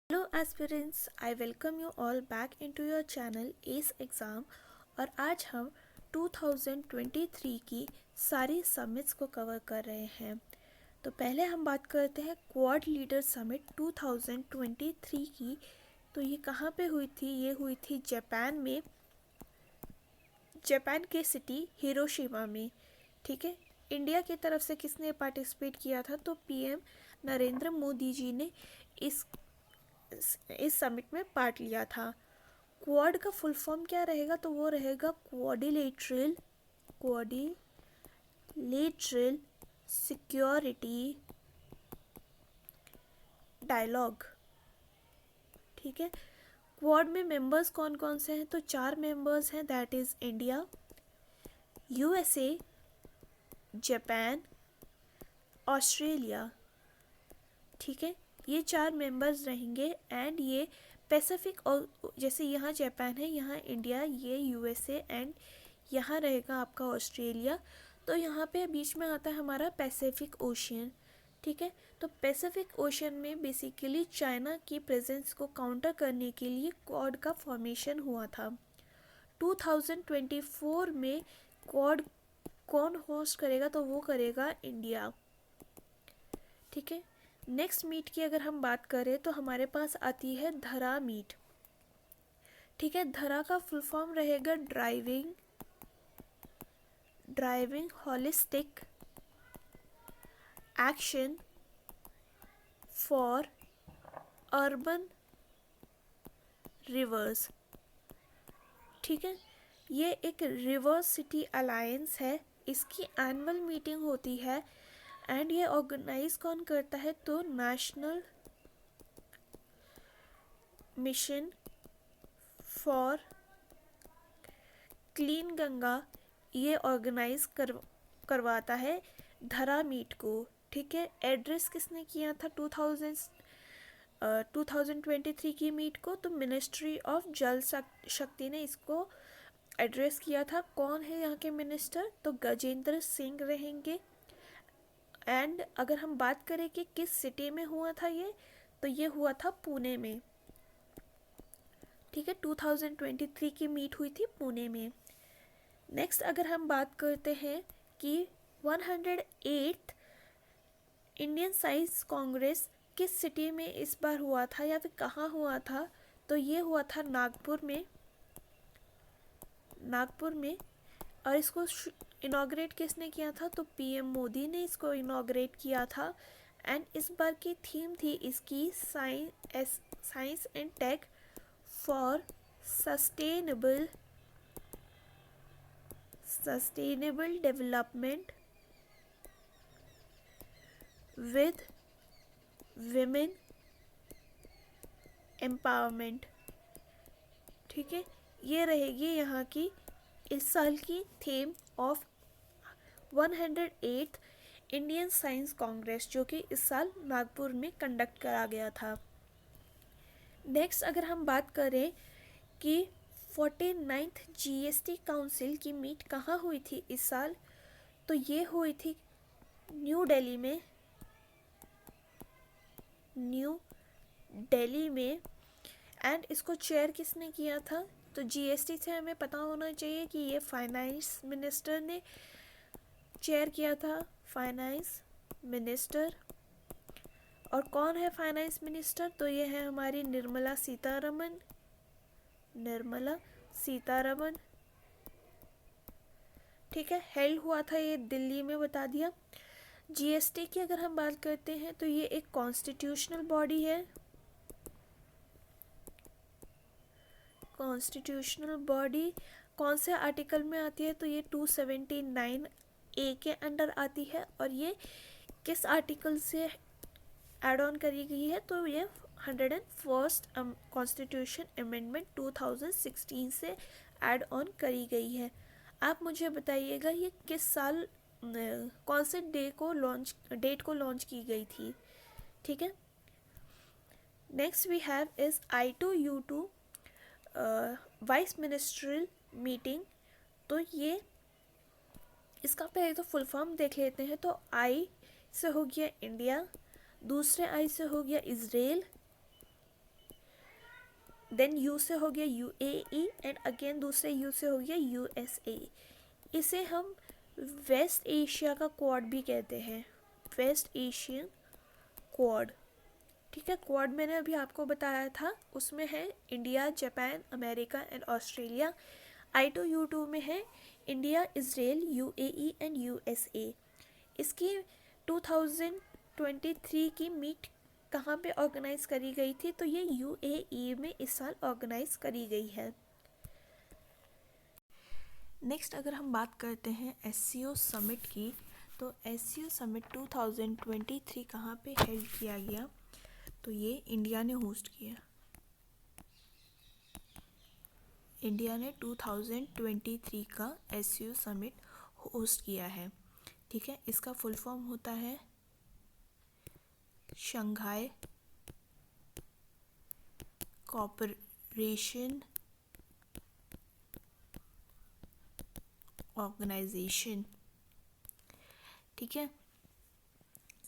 Hello aspirants, I welcome you all back into your channel S exam. और आज हम 2023 की सारी समिट्स को कवर कर रहे हैं। तो पहले हम बात करते हैं क्वाड लीडर समिट 2023 की। तो ये कहाँ पे हुई थी? ये हुई थी जापान में, जापान के सिटी हिरोशिमा में। ठीक है, इंडिया की तरफ से किसने पार्टिसिपेट किया था? तो पीएम नरेंद्र मोदी जी ने इस समिट में पार्ट लिया था। क्वाड का फुल फॉर्म क्या रहेगा? तो वो रहेगा कोऑर्डिनेटरल सिक्योरिटी डायलॉग। ठीक है, क्वाड में मेंबर्स कौन कौन से हैं? तो 4 मेंबर्स हैं, that is India, USA, Japan, Australia. ठीक है, ये 4 मेंबर्स रहेंगे। एंड ये पैसिफिक, और जैसे यहाँ जापान है, यहाँ इंडिया, ये यूएसए एंड यहाँ रहेगा आपका ऑस्ट्रेलिया। तो यहाँ पे बीच में आता है हमारा पैसिफिक ओशियन। ठीक है, तो पैसिफिक ओशियन में बेसिकली चाइना की प्रेजेंस को काउंटर करने के लिए क्वाड का फॉर्मेशन हुआ था। 2024 में क्वाड कौन होस्ट करेगा? तो वो करेगा इंडिया। ठीक है, नेक्स्ट मीट की अगर हम बात करें तो हमारे पास आती है धरा मीट। ठीक है, धरा का फुल फॉर्म रहेगा driving holistic action for urban reverse. ठीक है, ये एक रिवर सिटी अलायंस है, इसकी एनुअल मीटिंग होती है। एंड ये ऑर्गेनाइज कौन करता है? तो national mission for clean Ganga ये ऑर्गेनाइज करवाता है धरा मीट को। ठीक है, एड्रेस किसने किया था 2023 की मीट को? तो मिनिस्ट्री ऑफ जल शक्ति ने इसको एड्रेस किया था। कौन है यहाँ के मिनिस्टर? तो गजेंद्र सिंह रहेंगे। एंड अगर हम बात करें कि किस सिटी में हुआ था ये, तो ये हुआ था पुणे में। ठीक है, 2023 की मीट हुई थी पुणे में। नेक्स्ट अगर हम बात करते हैं कि 108th इंडियन साइंस कांग्रेस किस सिटी में इस बार हुआ था या फिर कहाँ हुआ था? तो ये हुआ था नागपुर में। और इसको इनॉग्रेट किसने किया था? तो पीएम मोदी ने इसको इनॉग्रेट किया था। एंड इस बार की थीम थी इसकी science and tech for sustainable development with women empowerment. ठीक है, ये रहेगी यहाँ की इस साल की theme of 108th Indian science congress, जो कि इस साल नागपुर में कंडक्ट करा गया था। नेक्स्ट अगर हम बात करें कि 49th जीएसटी काउंसिल की मीट कहाँ हुई थी इस साल? तो ये हुई थी न्यू दिल्ली में। एंड इसको चेयर किसने किया था? तो जीएसटी से हमें पता होना चाहिए कि ये फाइनेंस मिनिस्टर ने चेयर किया था, फाइनेंस मिनिस्टर। और कौन है फाइनेंस मिनिस्टर? तो ये है हमारी निर्मला सीतारमन। ठीक है, हेल्ड हुआ था ये दिल्ली में, बता दिया। जीएसटी की अगर हम बात करते हैं तो ये एक कॉन्स्टिट्यूशनल बॉडी है। कॉन्स्टिट्यूशनल बॉडी कौन से आर्टिकल में आती है? तो ये 279A के अंडर आती है। और ये किस आर्टिकल से ऐड ऑन करी गई है? तो ये 101st कॉन्स्टिट्यूशन अमेंडमेंट 2016 से ऐड ऑन करी गई है। आप मुझे बताइएगा ये किस साल कौन से डेट को लॉन्च की गई थी। ठीक है, next we have is I2U2 vice ministerial meeting. तो ये इसका पहले तो फुल फॉर्म देख लेते हैं। तो आई से हो गया इंडिया, दूसरे आई से हो गया इजराइल, देन यू से हो गया यूएई एंड अगेन दूसरे यू से हो गया यूएसए। इसे हम वेस्ट एशिया का क्वाड भी कहते हैं, वेस्ट एशियन क्वाड। ठीक है, क्वाड मैंने अभी आपको बताया था, उसमें है India, Japan, America and Australia. I2U2 में है India, Israel, UAE and USA. इसकी 2023 की मीट कहाँ पे ऑर्गेनाइज करी गई थी, तो ये यूएई में इस साल ऑर्गेनाइज करी गई है। नेक्स्ट अगर हम बात करते हैं एससीओ समिट की, तो एससीओ समिट 2023 कहाँ पे हेल्ड किया गया, तो ये इंडिया ने होस्ट किया। इंडिया ने 2023 का एससीओ समिट होस्ट किया है। ठीक है, इसका फुल फॉर्म होता है शंघाई कोऑपरेशन ऑर्गेनाइजेशन। ठीक है,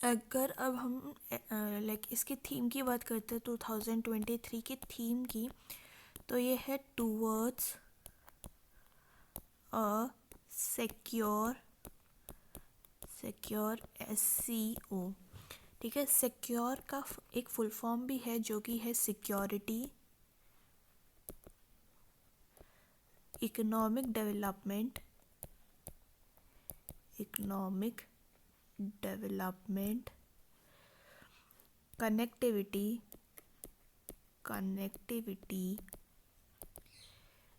अगर अब हम इसकी थीम की बात करते हैं 2023 की थीम की, तो ये है टूवर्ड्स अ सिक्योर एससीओ। ठीक है, सिक्योर का एक फुल फॉर्म भी है जो कि है security, economic development, connectivity,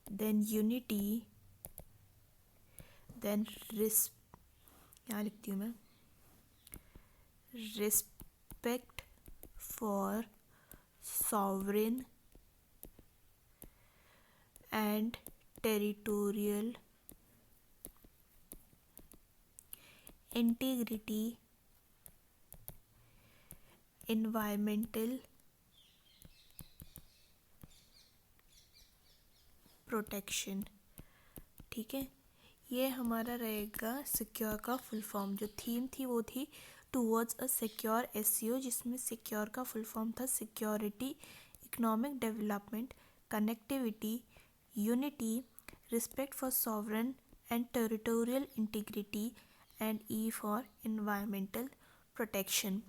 then unity, then यहाँ लिखती हूँ मैं, respect for sovereign and territorial integrity, environmental protection. ठीक है, ये हमारा रहेगा सिक्योर का फुल फॉर्म। जो थीम थी वो थी टूवर्ड्स अ सिक्योर एससीओ, जिसमें सिक्योर का फुल फॉर्म था security, economic development, connectivity, unity, respect for sovereign and territorial integrity and E for environmental protection.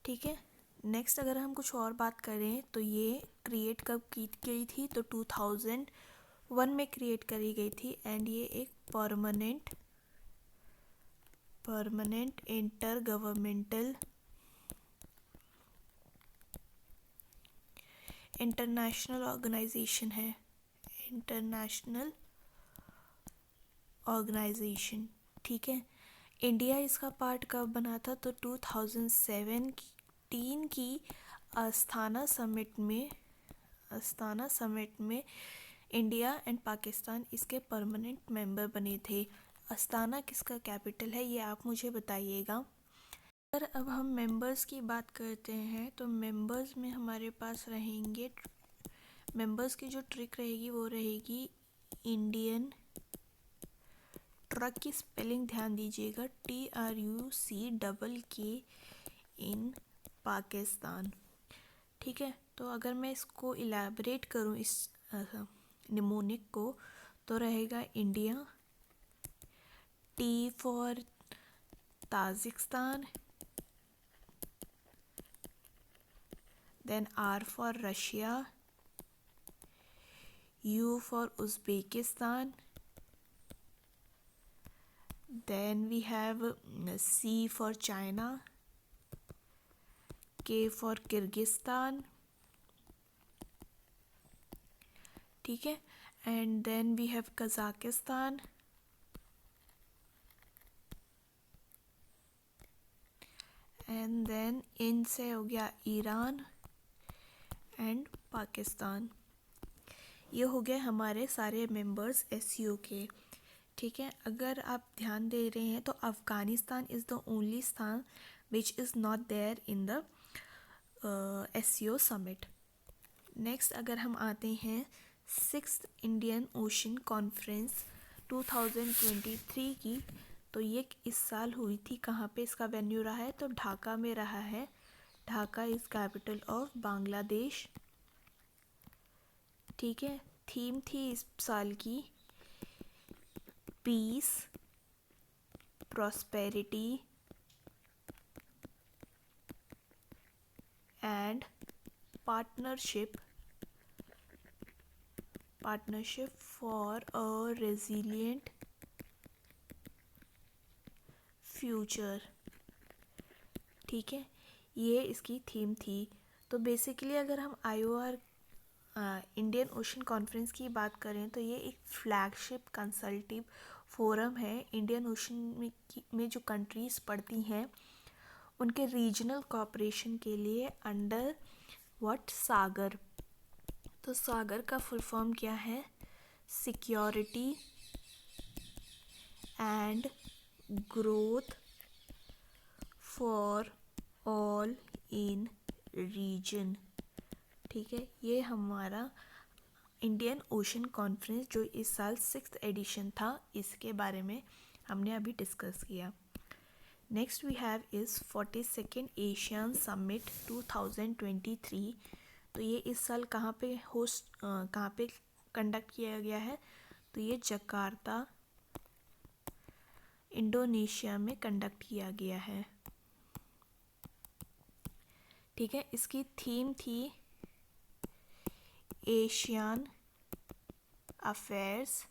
ठीक है, नेक्स्ट अगर हम कुछ और बात करें तो ये क्रिएट कब की गई थी, तो 2001 में क्रिएट करी गई थी एंड ये एक permanent inter governmental international organisation है, इंटरनेशनल ऑर्गेनाइजेशन। ठीक है, इंडिया इसका पार्ट कब बना था, तो 2017 की अस्थाना समिट में इंडिया एंड पाकिस्तान इसके परमानेंट मेंबर बने थे। अस्थाना किसका कैपिटल है, ये आप मुझे बताइएगा। अगर अब हम मेंबर्स की बात करते हैं तो मेंबर्स में हमारे पास रहेंगे, मेंबर्स की जो ट्रिक रहेगी वो रहेगी इंडियन, ट्रक की स्पेलिंग ध्यान दीजिएगा, TRUCKK इन पाकिस्तान। ठीक है, तो अगर मैं इसको इलेबरेट करूँ इस निमोनिक को, तो रहेगा India, T for Tajikistan, then R for Russia, U for Uzbekistan, then we have C for China, K for Kyrgyzstan. ठीक है, and then we have Kazakhstan, and then इन से हो गया ईरान एंड पाकिस्तान। ये हो गए हमारे सारे मेंबर्स एससीओ के। ठीक है, अगर आप ध्यान दे रहे हैं तो अफ़गानिस्तान इज़ द ओनली स्थान which is not there in the SCO summit. Next अगर हम आते हैं 6th इंडियन ओशन कॉन्फ्रेंस 2023 की, तो ये इस साल हुई थी। कहाँ पे इसका वेन्यू रहा है, तो ढाका में रहा है। Dhaka is capital of Bangladesh. ठीक है, थीम थी इस साल की peace, prosperity and partnership for a resilient future. ठीक है, ये इसकी थीम थी। तो बेसिकली अगर हम IOR इंडियन ओशन कॉन्फ्रेंस की बात करें तो ये एक फ्लैगशिप कंसल्टिव फोरम है इंडियन ओशन में जो कंट्रीज़ पड़ती हैं उनके रीजनल कोऑपरेशन के लिए अंडर सागर। तो सागर का फुल फॉर्म क्या है? Security and growth for all in region. ठीक है, ये हमारा इंडियन ओशन कॉन्फ्रेंस जो इस साल 6th एडिशन था, इसके बारे में हमने अभी डिस्कस किया। Next we have is 42nd ASEAN summit 2023। तो ये इस साल कहाँ पे कंडक्ट किया गया है? तो ये जकार्ता इंडोनेशिया में कंडक्ट किया गया है। ठीक है, इसकी थीम थी Asian affairs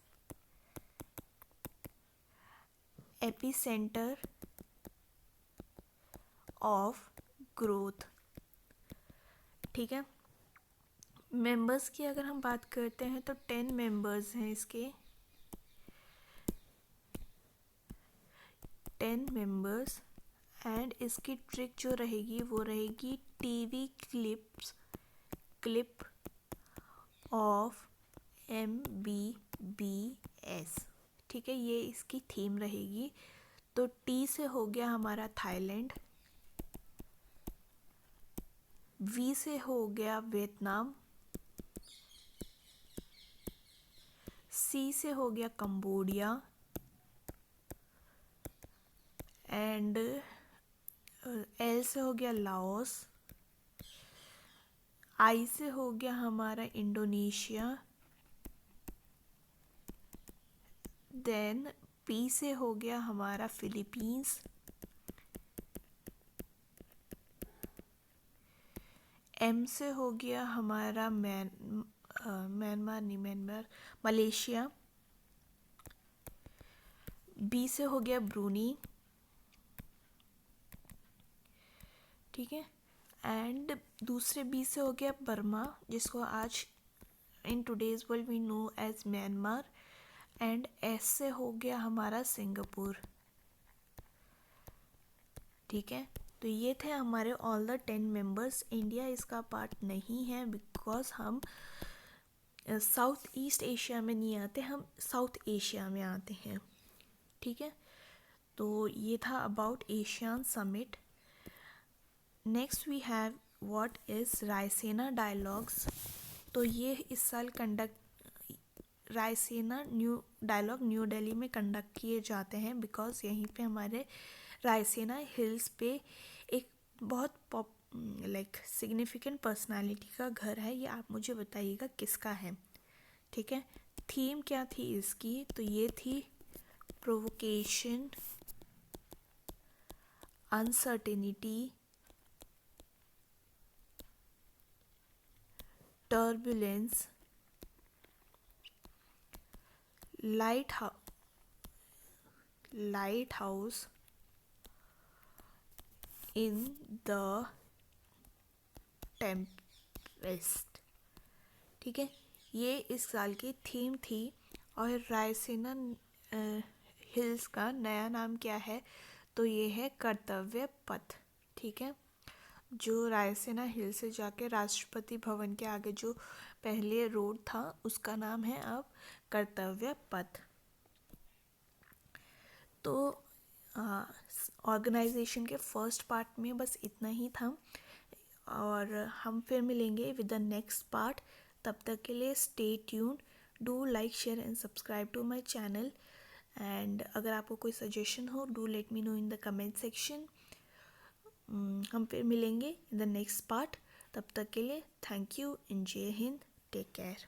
epicentre of growth. ठीक है, मेंबर्स की अगर हम बात करते हैं तो 10 मेंबर्स हैं इसके, 10 मेंबर्स। एंड इसकी ट्रिक जो रहेगी वो रहेगी टीवी क्लिप ऑफ MBBS। ठीक है, ये इसकी थीम रहेगी। तो टी से हो गया हमारा थाईलैंड, वी से हो गया वियतनाम, सी से हो गया कंबोडिया एंड एल से हो गया लाओस, आई से हो गया हमारा इंडोनेशिया, देन पी से हो गया हमारा फिलीपींस, एम से हो गया हमारा म्यांमार मलेशिया, बी से हो गया ब्रूनी। ठीक है, एंड दूसरे बी से हो गया बर्मा, जिसको आज in today's world we know as Myanmar. And S से हो गया हमारा सिंगापुर। ठीक है, तो ये थे हमारे ऑल द 10 मेंबर्स। इंडिया इसका पार्ट नहीं है बिकॉज हम साउथ ईस्ट एशिया में नहीं आते, हम साउथ एशिया में आते हैं। ठीक है, तो ये था about ASEAN summit. Next we have what is Raisina dialogues. तो ये इस साल रायसीना डायलॉग न्यू दिल्ली में कंडक्ट किए जाते हैं बिकॉज यहीं पे हमारे रायसीना हिल्स पे एक बहुत सिग्निफिकेंट पर्सनालिटी का घर है। ये आप मुझे बताइएगा किसका है। ठीक है, थीम क्या थी इसकी? तो ये थी provocation, uncertainty, turbulence, light house in the Tempest. ठीक है, ये इस साल की थीम थी। और रायसीना हिल्स का नया नाम क्या है? तो ये है कर्तव्य पथ। ठीक है, जो रायसीना हिल से जाके राष्ट्रपति भवन के आगे जो पहले रोड था उसका नाम है अब कर्तव्य पथ। तो ऑर्गेनाइजेशन के फर्स्ट पार्ट में बस इतना ही था और हम फिर मिलेंगे विद द नेक्स्ट पार्ट। तब तक के लिए stay tune, do like share and subscribe to my channel. And अगर आपको कोई सजेशन हो do let me know in the comment section. हम फिर मिलेंगे इन द नेक्स्ट पार्ट। तब तक के लिए थैंक यू एंड जय हिंद, टेक केयर।